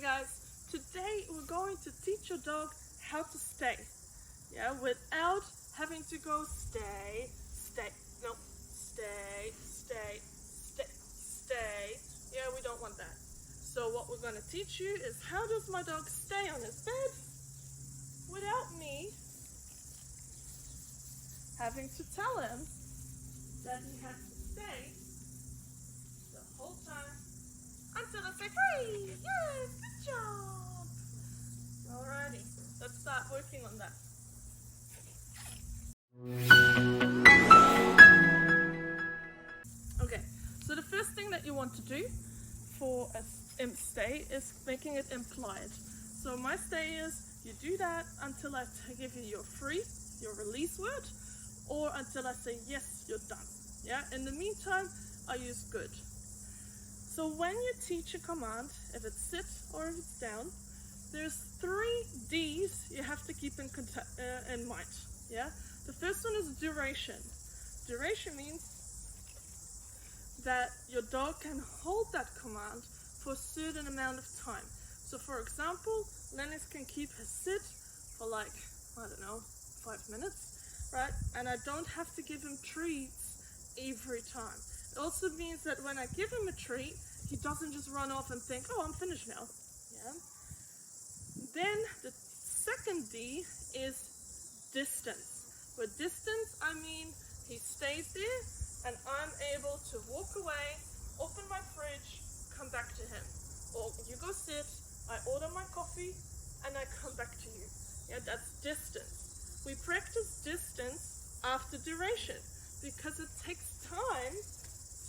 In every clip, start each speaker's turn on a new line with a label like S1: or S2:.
S1: guys, today we're going to teach your dog how to stay, without having to go stay, we don't want that. So what we're going to teach you is how does my dog stay on his bed without me having to tell him that he has to stay the whole time until I say free. Yes, good job. Alrighty, let's start working on that. Okay, so the first thing that you want to do for a stay is making it implied. So my stay is you do that until I give you your free, your release word, or until I say yes, you're done. In the meantime, I use good. So when you teach a command, if it's sit or if it's down, there's 3 D's you have to keep in mind. The first one is duration. Duration means that your dog can hold that command for a certain amount of time. So for example, Lennox can keep his sit for 5 minutes, right? And I don't have to give him treats every time. It also means that when I give him a treat, he doesn't just run off and think, oh, I'm finished now. Then the second D is distance. With distance, I mean he stays there and I'm able to walk away, open my fridge, come back to him. Or you go sit, I order my coffee, and I come back to you. That's distance. We practice distance after duration because it takes time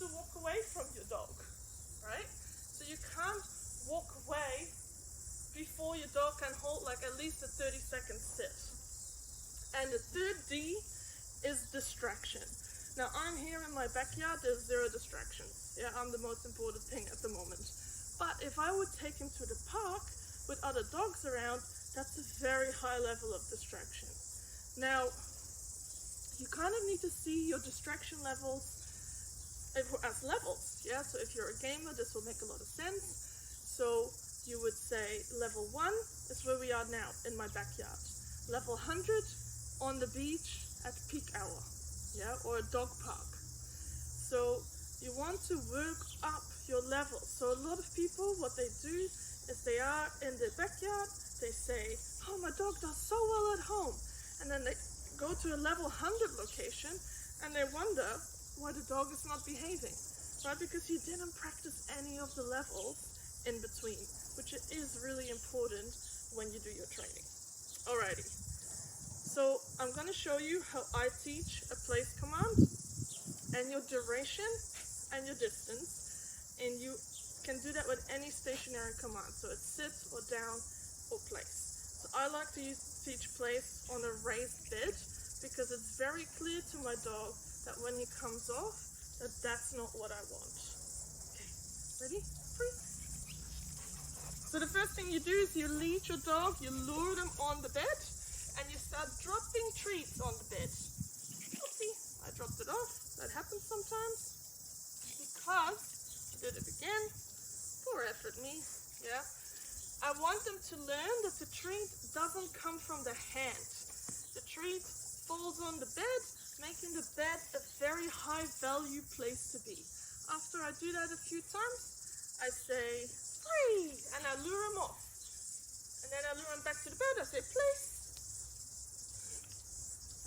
S1: to walk away from your dog, right? So you can't walk away before your dog can hold at least a 30-second sit. And the third D is distraction. Now I'm here in my backyard, there's 0 distractions. I'm the most important thing at the moment. But if I would take him to the park with other dogs around, that's a very high level of distraction. Now, you kind of need to see your distraction levels as levels. So if you're a gamer, this will make a lot of sense. So you would say level 1 is where we are now in my backyard. Level 100 on the beach at peak hour, or a dog park. So you want to work up your level. So a lot of people, what they do is they are in their backyard, they say, oh, my dog does so well at home. And then they go to a level 100 location and they wonder why the dog is not behaving, right? Because you didn't practice any of the levels in between, which is really important when you do your training. Alrighty, so I'm going to show you how I teach a place command and your duration and your distance, and you can do that with any stationary command. So it's sit or down or place. So I like to teach place on a raised bed because it's very clear to my dog that when he comes off, that's not what I want. Okay, ready? Free. So the first thing you do is you lead your dog, you lure them on the bed, and you start dropping treats on the bed. Oopsie, I dropped it off. That happens sometimes. Because, I did it again. Poor effort me, I want them to learn that the treat doesn't come from the hand. The treat falls on the bed, making the bed a very high value place to be. After I do that a few times, I say, free, and I lure him off. And then I lure him back to the bed, I say, place.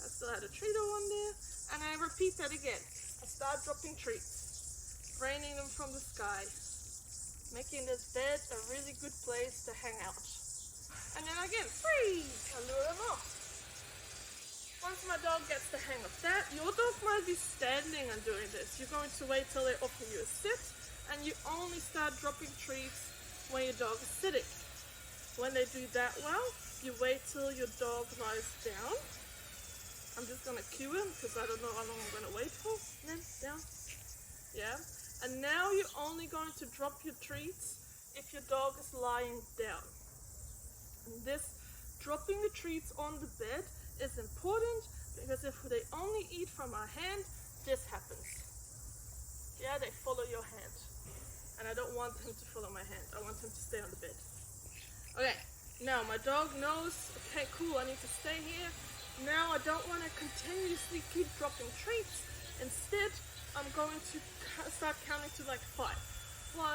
S1: I still had a treat on there, and I repeat that again. I start dropping treats, raining them from the sky, making this bed a really good place to hang out. And then again, free, I lure him off. Once my dog gets the hang of that, your dog might be standing and doing this. You're going to wait till they offer you a sit, and you only start dropping treats when your dog is sitting. When they do that well, you wait till your dog lies down. I'm just going to cue him because I don't know how long I'm going to wait for. And then down. And now you're only going to drop your treats if your dog is lying down. And this dropping the treats on the bed is important because if they only eat from our hand, this happens. They follow your hand. And I don't want him to follow my hand. I want him to stay on the bed. Okay, now my dog knows, okay, cool, I need to stay here. Now I don't want to continuously keep dropping treats. Instead, I'm going to start counting to like 5. 1,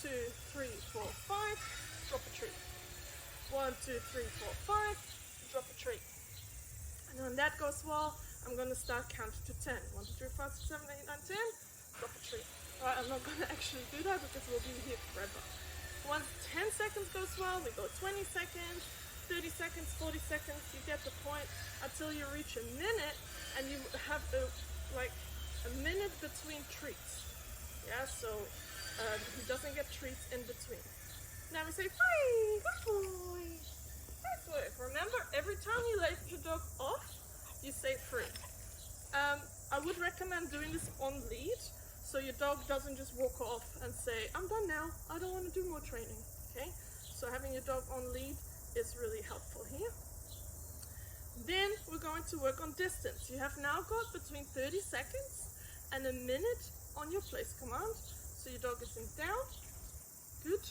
S1: 2, 3, 4, 5, drop a treat. 1, 2, 3, 4, 5, drop a treat. And when that goes well, I'm going to start counting to 10. 1, 2, 3, 4, 5, 6, 7, 8, 9, 10, drop a treat. Alright, I'm not going to actually do that because we'll be here forever. Once 10 seconds goes well, we go 20 seconds, 30 seconds, 40 seconds, you get the point, until you reach a minute and you have a minute between treats. Yeah, so he doesn't get treats in between. Now we say, free, good boy. Nice work. Remember, every time you let your dog off, you say free. I would recommend doing this on lead, so your dog doesn't just walk off and say, I'm done now, I don't want to do more training. Okay, so having your dog on lead is really helpful here. Then we're going to work on distance. You have now got between 30 seconds and a minute on your place command. So your dog is in down, good.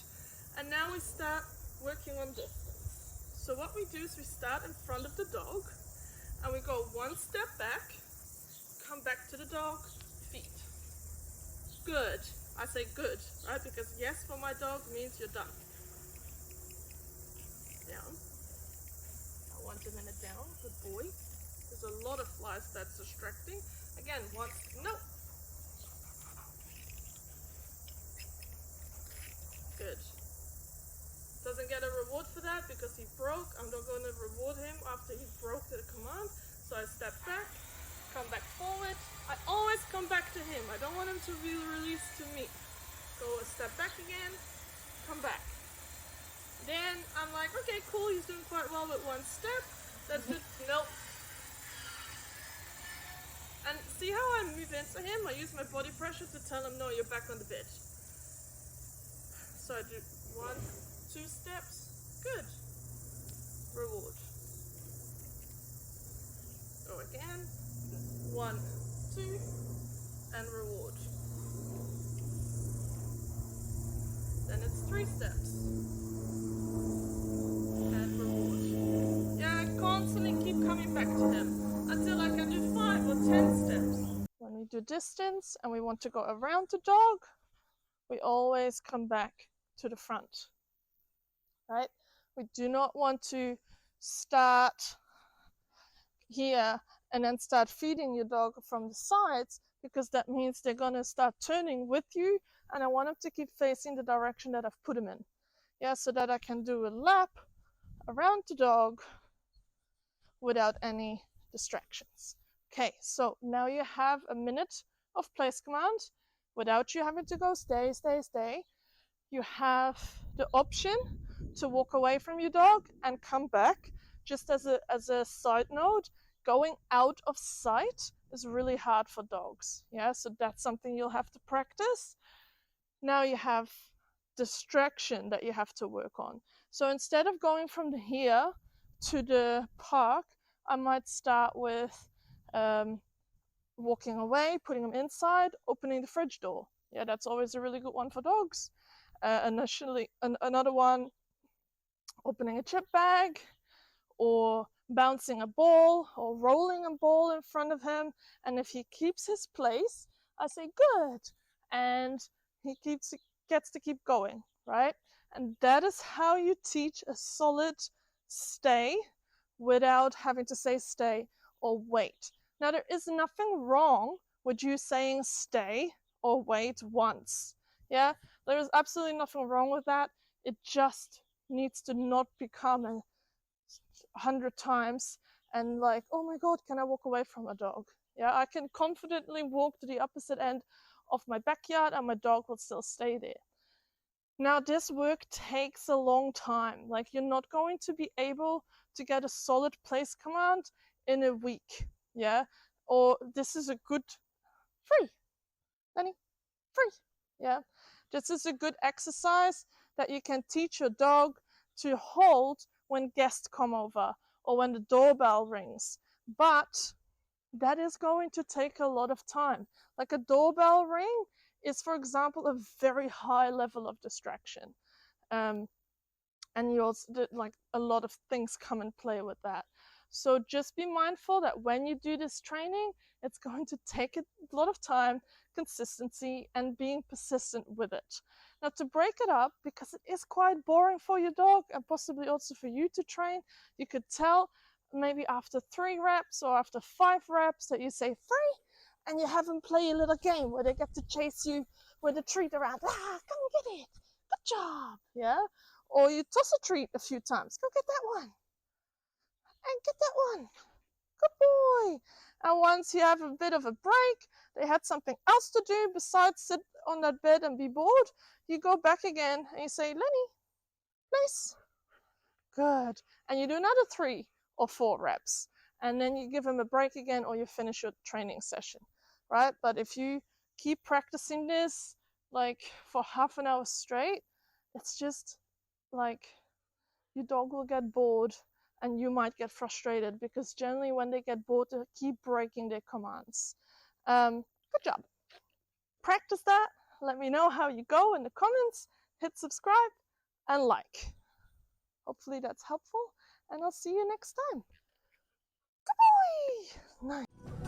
S1: And now we start working on distance. So what we do is we start in front of the dog and we go 1 step back, come back to the dog, feet. Good. I say good, right? Because yes for my dog means you're done. Down. I want a minute down. Good boy. There's a lot of flies that's distracting. Again, once. No. Good. Doesn't get a reward for that because he broke. I'm not going to reward him after he broke the command. So I step back, come back forward. I always come back to him. I don't want him to be released to me. Go a step back again, come back. Then I'm like, okay, cool, he's doing quite well with 1 step. That's good. Nope. And see how I move into him? I use my body pressure to tell him, no, you're back on the bed. So I do 1, 2 steps. Good. Reward. Go again. 1, 2, and reward. Then it's 3 steps. And reward. Yeah, I constantly keep coming back to him until I can do 5 or 10 steps. When we do distance and we want to go around the dog, we always come back to the front. Right? We do not want to start here and then start feeding your dog from the sides, because that means they're going to start turning with you, and I want them to keep facing the direction that I've put them in. Yeah, so that I can do a lap around the dog without any distractions. Okay, so now you have a minute of place command without you having to go stay, stay, stay. You have the option to walk away from your dog and come back. Just as a side note, going out of sight is really hard for dogs. Yeah, so that's something you'll have to practice. Now you have distraction that you have to work on. So instead of going from here to the park, I might start with walking away, putting them inside, opening the fridge door. Yeah, that's always a really good one for dogs. Initially, another one, opening a chip bag, or bouncing a ball, or rolling a ball in front of him. And if he keeps his place, I say good, and he gets to keep going, right? And that is how you teach a solid stay without having to say stay or wait. Now, there is nothing wrong with you saying stay or wait once. Yeah, there is absolutely nothing wrong with that. It just needs to not become 100 times and like, oh my god, can I walk away from a dog? Yeah, I can confidently walk to the opposite end of my backyard and my dog will still stay there. Now, this work takes a long time. Like, you're not going to be able to get a solid place command in a week. Yeah, or this is a good free, Lenny, free. Yeah, this is a good exercise that you can teach your dog to hold when guests come over or when the doorbell rings. But that is going to take a lot of time. Like, a doorbell ring is, for example, a very high level of distraction. and you also like a lot of things come and play with that. So just be mindful that when you do this training, it's going to take a lot of time, consistency, and being persistent with it. Now, to break it up, because it is quite boring for your dog and possibly also for you to train, you could tell maybe after 3 reps or after 5 reps that you say free, and you have them play a little game where they get to chase you with a treat around. Ah, come get it. Good job. Yeah. Or you toss a treat a few times. Go get that one. And get that one. Good boy. And once you have a bit of a break, they had something else to do besides sit on that bed and be bored, you go back again and you say, Lenny, nice. Good. And you do another 3 or 4 reps. And then you give them a break again or you finish your training session, right? But if you keep practicing this like for half an hour straight, it's just like your dog will get bored and you might get frustrated, because generally when they get bored, they keep breaking their commands. Good job. Practice that. Let me know how you go in the comments. Hit subscribe and like. Hopefully that's helpful, and I'll see you next time. Good boy. Nice.